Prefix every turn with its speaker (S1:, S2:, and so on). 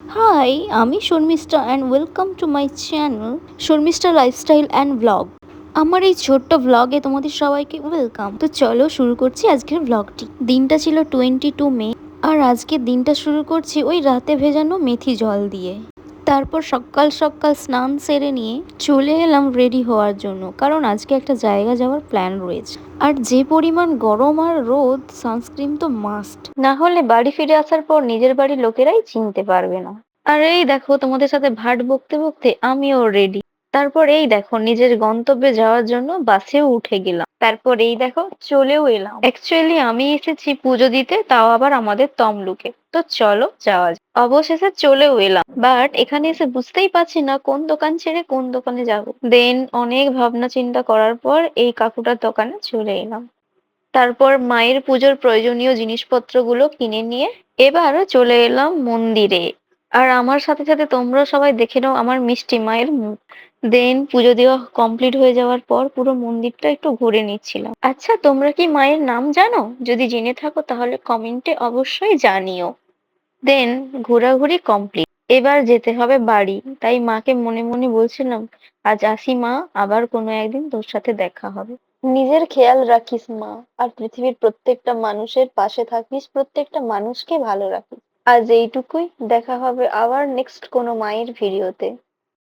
S1: High, আমি Sharmishtha and welcome to my channel Sharmishtha lifestyle and blog. আমার এই ছোট্ট ব্লগে তোমাদের সবাইকে ওয়েলকাম। তো চলো শুরু করছি আজকের ব্লগটি। দিনটা ছিল 22 মে, আর আজকের দিনটা শুরু করছি ওই রাতে ভেজানো মেথি জল দিয়ে। তারপর সকাল সকাল স্নান সেরে নিয়ে চলে এলাম রেডি হওয়ার জন্য, কারণ আজকে একটা জায়গা যাওয়ার প্ল্যান রয়েছে। আর যে পরিমাণ গরম আর রোদ, সানস্ক্রিন তো মাস্ট, না হলে বাড়ি ফিরে আসার পর নিজের বাড়ির লোকেরাই চিনতে পারবে না। আর এই দেখো, তোমাদের সাথে ভাট বকতে বকতে আমিও রেডি। তারপর এই দেখো, নিজের গন্তব্যে যাওয়ার জন্য বাসেও উঠে গেলাম। তারপর এই দেখো, চলেও এলাম। অ্যাকচুয়ালি আমি এসেছি পুজো দিতে, তাও আবার আমাদের তমলুকে। তো চলো যাওয়া যাক। অবশেষে চলেও এলাম, বাট এখানে এসে বুঝতেই পারছি না কোন দোকান ছেড়ে কোন দোকানে যাব। দেন অনেক ভাবনা চিন্তা করার পর এই কাকুটার দোকানে চলে এলাম। তারপর মায়ের পুজোর প্রয়োজনীয় জিনিসপত্রগুলো কিনে নিয়ে এবার চলে এলাম মন্দিরে। আর আমার সাথে সাথে তোমরা সবাই দেখে নাও আমার মিষ্টি মায়ের মুখ। দেন পুজো দেওয়া কমপ্লিট হয়ে যাওয়ার পর পুরো মন্দিরটা একটু ঘুরে নিচ্ছিলাম। আচ্ছা, তোমরা কি মায়ের নাম জানো? যদি জেনে থাকো তাহলে কমেন্টে অবশ্যই জানিও। দেন ঘোরাঘুরি কমপ্লিট, এবার যেতে হবে বাড়ি। তাই মাকে মনে মনে বলছিলাম, আজ আসি মা, আবার কোনো একদিন তোর সাথে দেখা হবে। নিজের খেয়াল রাখিস মা, আর পৃথিবীর প্রত্যেকটা মানুষের পাশে থাকিস, প্রত্যেকটা মানুষকে ভালো রাখিস। আজ এইটুকুই, দেখা হবে আবার নেক্সট কোনো মায়ের ভিডিওতে।